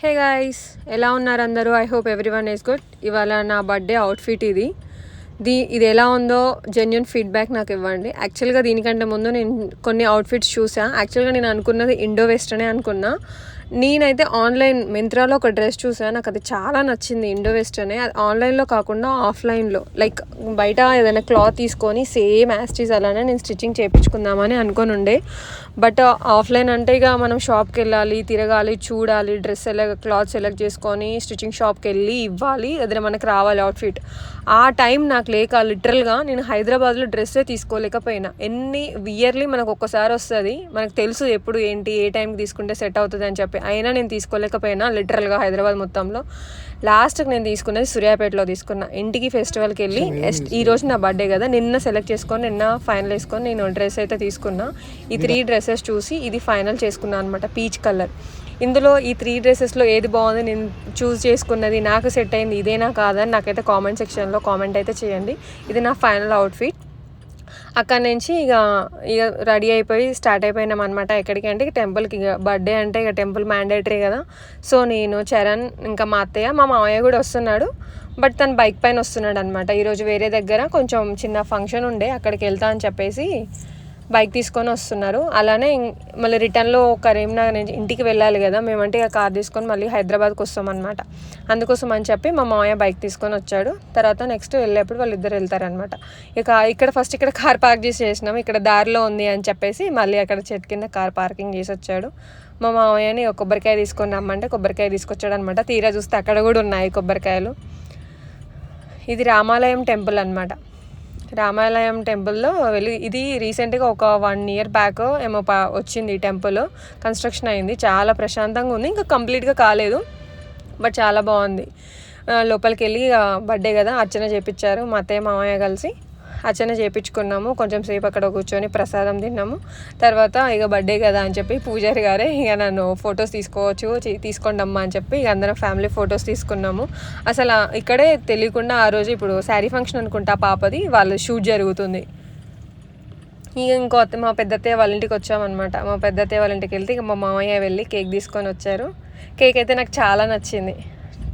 Hey guys, ఎలా ఉన్నారు అందరూ? I hope everyone is good. ఇవాళ నా బర్త్డే అవుట్ఫిట్ ఇది ఎలా ఉందో జెన్యున్ ఫీడ్బ్యాక్ నాకు ఇవ్వండి. యాక్చువల్గా దీనికంటే ముందు నేను కొన్ని అవుట్ఫిట్స్ చూసా. యాక్చువల్గా నేను అనుకున్నది ఇండో వెస్టర్నే అనుకున్నా. నేనైతే ఆన్లైన్ మింత్రాలో ఒక డ్రెస్ చూసాను, నాకు అది చాలా నచ్చింది. ఇండో వెస్టర్నే, అది ఆన్లైన్లో కాకుండా ఆఫ్లైన్లో, లైక్ బయట ఏదైనా క్లాత్ తీసుకొని సేమ్ యాస్టీస్ అలానే నేను స్టిచ్చింగ్ చేయించుకుందామని అనుకొని ఉండే. బట్ ఆఫ్లైన్ అంటే ఇక మనం షాప్కి వెళ్ళాలి, తిరగాలి, చూడాలి, డ్రెస్ క్లాత్ సెలెక్ట్ చేసుకొని స్టిచ్చింగ్ షాప్కి వెళ్ళి ఇవ్వాలి, ఏదైనా మనకు రావాలి అవుట్ఫిట్. ఆ టైం నాకు లేక లిటరల్గా నేను హైదరాబాద్లో డ్రెస్సే తీసుకోలేకపోయినా. ఇయర్లీ మనకు ఒక్కసారి వస్తుంది, మనకు తెలుసు ఎప్పుడు ఏంటి ఏ టైంకి తీసుకుంటే సెట్ అవుతుంది అని చెప్పి. అయినా నేను తీసుకోలేకపోయినా లిటరల్గా హైదరాబాద్ మొత్తంలో. లాస్ట్కి నేను తీసుకున్నది సూర్యాపేటలో తీసుకున్నా. ఇంటికి ఫెస్టివల్కి వెళ్ళి ఈరోజు నా బర్త్డే కదా, నిన్న సెలెక్ట్ చేసుకొని నిన్న ఫైనల్ వేసుకొని నేను డ్రెస్ అయితే తీసుకున్నా. ఈ 3 డ్రెస్సెస్ చూసి ఇది ఫైనల్ చేసుకున్నాను అనమాట, పీచ్ కలర్. ఇందులో ఈ 3 డ్రెస్సెస్లో ఏది బాగుంది, నేను చూస్ చేసుకున్నది, నాకు సెట్ అయింది ఇదేనా కాదని నాకైతే కామెంట్ సెక్షన్లో కామెంట్ అయితే చేయండి. ఇది నా ఫైనల్ అవుట్ఫిట్. అక్కడ నుంచి ఇక రెడీ అయిపోయి స్టార్ట్ అయిపోయినాం అనమాట. ఎక్కడికి అంటే టెంపుల్కి. ఇక బర్త్డే అంటే ఇక టెంపుల్ మ్యాండేటరీ కదా. సో నేను, చరణ్, ఇంకా మా అత్తయ్య, మా మామయ్య కూడా వస్తున్నాడు. బట్ తను బైక్ పైన వస్తున్నాడు అనమాట. ఈరోజు వేరే దగ్గర కొంచెం చిన్న ఫంక్షన్ ఉండే, అక్కడికి వెళ్తా అని చెప్పేసి బైక్ తీసుకొని వస్తున్నారు. అలానే మళ్ళీ రిటర్న్లో కరీంనగర్ నుంచి ఇంటికి వెళ్ళాలి కదా మేమంటే, ఇక కార్ తీసుకొని మళ్ళీ హైదరాబాద్కి వస్తాం అనమాట. అందుకోసం అని చెప్పి మా మామయ్య బైక్ తీసుకొని వచ్చాడు. తర్వాత నెక్స్ట్ వెళ్ళేప్పుడు వాళ్ళిద్దరు వెళ్తారనమాట. ఇక ఇక్కడ కార్ పార్క్ చేసినాం, ఇక్కడ దారిలో ఉంది అని చెప్పేసి మళ్ళీ అక్కడ చెట్టు కింద కార్ పార్కింగ్ చేసి వచ్చాడు. మా మామయ్యని కొబ్బరికాయ తీసుకొని రమ్మంటే కొబ్బరికాయ తీసుకొచ్చాడు అనమాట. తీరా చూస్తే అక్కడ కూడా ఉన్నాయి కొబ్బరికాయలు. ఇది రామాలయం టెంపుల్ అనమాట. రామాలయం టెంపుల్లో ఇది రీసెంట్గా ఒక 1 year బ్యాక్ ఏమో వచ్చింది ఈ టెంపుల్. కన్స్ట్రక్షన్ అయింది, చాలా ప్రశాంతంగా ఉంది. ఇంకా కంప్లీట్గా కాలేదు, బట్ చాలా బాగుంది. లోపలికి వెళ్ళి బర్త్డే కదా అర్చన చేయించారు. మా అత్తయ్య మామయ్య కలిసి అర్చన చేయించుకున్నాము. కొంచెం సేపు అక్కడ కూర్చొని ప్రసాదం తిన్నాము. తర్వాత ఇక బర్త్డే కదా అని చెప్పి పూజారి గారే ఇక నన్ను ఫొటోస్ తీసుకోండి అమ్మా అని చెప్పి ఇక అందరం ఫ్యామిలీ ఫొటోస్ తీసుకున్నాము. అసలు ఇక్కడే తెలియకుండా ఆ రోజు ఇప్పుడు శారీ ఫంక్షన్ అనుకుంటా పాపది, వాళ్ళు షూట్ జరుగుతుంది. ఇక మా పెద్దత్తయ్య వాళ్ళ ఇంటికి వచ్చామన్నమాట. మా పెద్దత్తయ్య వాళ్ళ ఇంటికి వెళ్తే ఇక మా మామయ్య వెళ్ళి కేక్ తీసుకొని వచ్చారు. కేక్ అయితే నాకు చాలా నచ్చింది,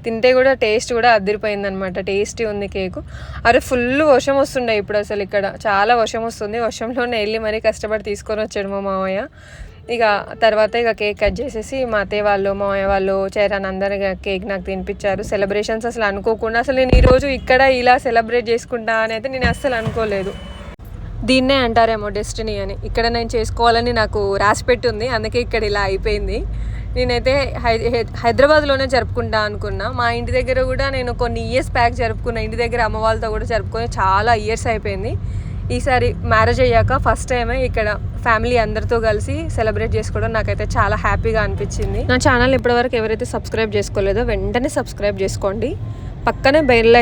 తింటే కూడా టేస్ట్ కూడా అదిరిపోయిందనమాట. టేస్టీ ఉంది కేకు. అరే ఫుల్ వర్షం వస్తుండే ఇప్పుడు, అసలు ఇక్కడ చాలా వర్షం వస్తుంది. వర్షంలోనే వెళ్ళి మరీ కష్టపడి తీసుకొని వచ్చాడు మా మామయ్య. ఇక తర్వాత ఇక కేక్ కట్ చేసేసి మా అత్తయ్య వాళ్ళు, మామయ్య వాళ్ళు, చరణ్ అందరు కేక్ నాకు తినిపించారు. సెలబ్రేషన్స్ అసలు అనుకోకుండా, అసలు నేను ఈరోజు ఇక్కడ ఇలా సెలబ్రేట్ చేసుకుంటా అని అయితే నేను అస్సలు అనుకోలేదు. దీన్నే అంటారేమో డెస్టినీ అని. ఇక్కడ నేను చేసుకోవాలని నాకు రాసిపెట్టి ఉంది, అందుకే ఇక్కడ ఇలా అయిపోయింది. నేనైతే హైదరాబాద్లోనే జరుపుకుంటా అనుకున్నా. మా ఇంటి దగ్గర కూడా నేను కొన్ని ఇయర్స్ బ్యాక్ జరుపుకున్నా. ఇంటి దగ్గర అమ్మ వాళ్ళతో కూడా జరుపుకొని చాలా ఇయర్స్ అయిపోయింది. ఈసారి మ్యారేజ్ అయ్యాక ఫస్ట్ టైమే ఇక్కడ ఫ్యామిలీ అందరితో కలిసి సెలబ్రేట్ చేసుకోవడం నాకైతే చాలా హ్యాపీగా అనిపించింది. నా ఛానల్ ఇప్పటివరకు ఎవరైతే సబ్స్క్రైబ్ చేసుకోలేదో వెంటనే సబ్స్క్రైబ్ చేసుకోండి. పక్కనే బెల్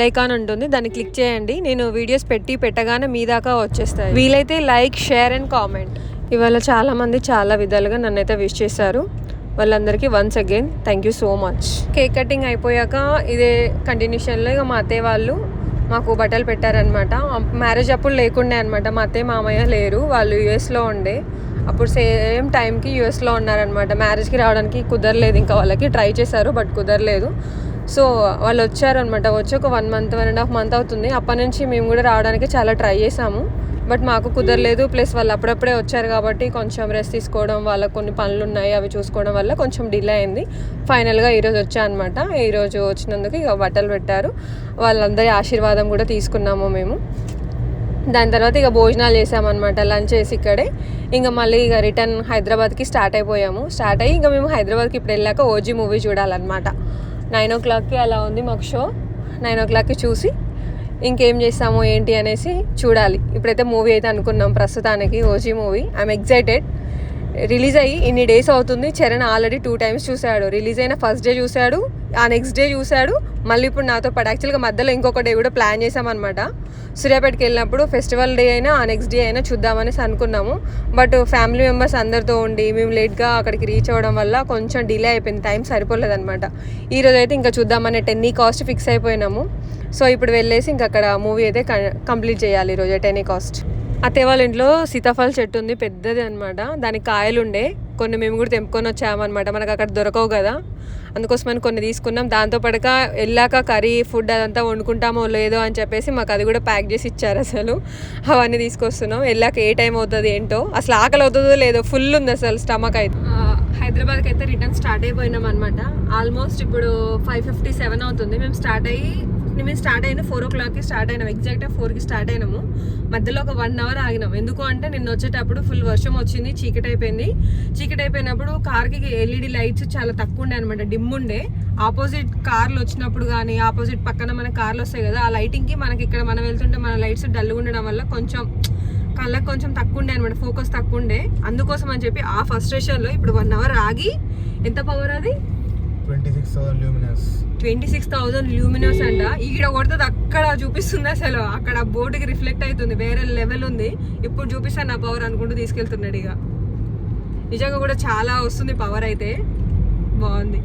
ఐకాన్ ఉంటుంది, దాన్ని క్లిక్ చేయండి. నేను వీడియోస్ పెట్టగానే మీ దాకా వచ్చేస్తాయి. వీలైతే లైక్, షేర్ అండ్ కామెంట్. ఇవాళ చాలామంది చాలా విధాలుగా నన్నైతే విష్ చేశారు. వాళ్ళందరికీ once again thank you so much. Cake cutting అయిపోయాక ఇదే కంటిన్యూషన్లో ఇక మా అత్తయ్య వాళ్ళు మాకు బట్టలు పెట్టారనమాట. మ్యారేజ్ అప్పుడు లేకుండే అనమాట. మా అత్తయ్య మామయ్య లేరు, వాళ్ళు యుఎస్లో ఉండే. అప్పుడు సేమ్ టైంకి యుఎస్లో ఉన్నారనమాట. మ్యారేజ్కి రావడానికి కుదరలేదు, ఇంకా వాళ్ళకి ట్రై చేశారు బట్ కుదరలేదు. సో వాళ్ళు వచ్చారనమాట. వచ్చి ఒక 1 month 1.5 month అవుతుంది. అప్పటి నుంచి మేము కూడా రావడానికి చాలా ట్రై చేసాము, బట్ మాకు కుదరలేదు. ప్లస్ వాళ్ళు అప్పుడప్పుడే వచ్చారు కాబట్టి కొంచెం రెస్ట్ తీసుకోవడం, వాళ్ళకు కొన్ని పనులు ఉన్నాయి అవి చూసుకోవడం వల్ల కొంచెం డిలే అయింది. ఫైనల్గా ఈరోజు వచ్చా అనమాట. ఈరోజు వచ్చినందుకు ఇక బట్టలు పెట్టారు. వాళ్ళందరి ఆశీర్వాదం కూడా తీసుకున్నాము మేము. దాని తర్వాత ఇక భోజనాలు చేసామన్నమాట. లంచ్ చేసి ఇక్కడే ఇంకా మళ్ళీ ఇక రిటర్న్ హైదరాబాద్కి స్టార్ట్ అయ్యి ఇంకా మేము హైదరాబాద్కి ఇప్పుడు వెళ్ళాక ఓజీ మూవీ చూడాలన్నమాట. 9 o'clockకి అలా ఉంది మాకు షో. 9 o'clockకి చూసి ఇంకేం చేస్తామో ఏంటి అనేసి చూడాలి. ఇప్పుడైతే మూవీ అయితే అనుకున్నాం ప్రస్తుతానికి, OG movie. I'm excited. Release అయ్యి ఇన్ని డేస్ అవుతుంది. చరణ్ ఆల్రెడీ 2 times చూశాడు. రిలీజ్ అయిన ఫస్ట్ డే చూశాడు, ఆ నెక్స్ట్ డే చూశాడు, మళ్ళీ ఇప్పుడు నాతో పాటు. యాక్చువల్గా మధ్యలో ఇంకొక డే కూడా ప్లాన్ చేసామన్నమాట. సూర్యాపేటకి వెళ్ళినప్పుడు ఫెస్టివల్ డే అయినా ఆ నెక్స్ట్ డే అయినా చూద్దామనేసి అనుకున్నాము. బట్ ఫ్యామిలీ మెంబర్స్ అందరితో ఉండి మేము లేట్గా అక్కడికి రీచ్ అవ్వడం వల్ల కొంచెం డిలే అయిపోయింది, టైం సరిపోలేదన్నమాట. ఈరోజు అయితే ఇంకా చూద్దామనే 10 కాస్ట్ ఫిక్స్ అయిపోయినాము. సో ఇప్పుడు వెళ్ళేసి ఇంకా అక్కడ మూవీ అయితే కంప్లీట్ చేయాలి ఈరోజు 10 కాస్ట్. అత్తయ్య వాళ్ళ ఇంట్లో సీతాఫల చెట్టు ఉంది, పెద్దది అనమాట. దానికి కాయలు ఉండే, కొన్ని మేము కూడా తెంపుకొని వచ్చామన్నమాట. మనకు అక్కడ దొరకవు కదా, అందుకోసమని కొన్ని తీసుకున్నాం. దాంతోపాటుగా వెళ్ళాక కర్రీ ఫుడ్ అదంతా వండుకుంటామో లేదో అని చెప్పేసి మాకు అది కూడా ప్యాక్ చేసి ఇచ్చారు. అసలు అవన్నీ తీసుకొస్తున్నాం. వెళ్ళాక ఏ టైం అవుతుంది ఏంటో, అసలు ఆకలి అవుతుందో లేదో, ఫుల్ ఉంది అసలు స్టమక్ అయితే. హైదరాబాద్కి అయితే రిటర్న్ స్టార్ట్ అయిపోయినాం అనమాట. ఆల్మోస్ట్ ఇప్పుడు 5:57 అవుతుంది. మేము స్టార్ట్ అయిన 4 o'clockకి స్టార్ట్ అయినాం. ఎగ్జాక్ట్గా 4కి స్టార్ట్ అయినాము. మధ్యలో ఒక 1 hour ఆగినాం. ఎందుకు అంటే నిన్న వచ్చేటప్పుడు ఫుల్ వర్షం వచ్చింది, చీకటి అయిపోయినప్పుడు కార్కి LED లైట్స్ చాలా తక్కువ ఉండే అనమాట, డిమ్ ఉండే. ఆపోజిట్ కార్లు వచ్చినప్పుడు కానీ ఆపోజిట్ పక్కన మన కార్లు వస్తాయి కదా, ఆ లైటింగ్కి మనకి ఇక్కడ మనం వెళ్తుంటే మన లైట్స్ డల్గా ఉండడం వల్ల కొంచెం కళ్ళకి కొంచెం తక్కువ ఉండే అనమాట, ఫోకస్ తక్కువ ఉండే. అందుకోసం అని చెప్పి ఆ ఫ్రస్ట్రేషన్లో ఇప్పుడు 1 hour ఆగి, ఎంత పవర్ అది 26,000 ల్యూమినస్ అంట. ఈడ కొడుతుంది అక్కడ చూపిస్తుంది, అసలు అక్కడ బోర్డుకి రిఫ్లెక్ట్ అవుతుంది, వేరే లెవెల్ ఉంది. ఇప్పుడు చూపిస్తాను నా పవర్ అనుకుంటూ తీసుకెళ్తున్నాడు. ఇక నిజంగా కూడా చాలా వస్తుంది పవర్ అయితే, బాగుంది.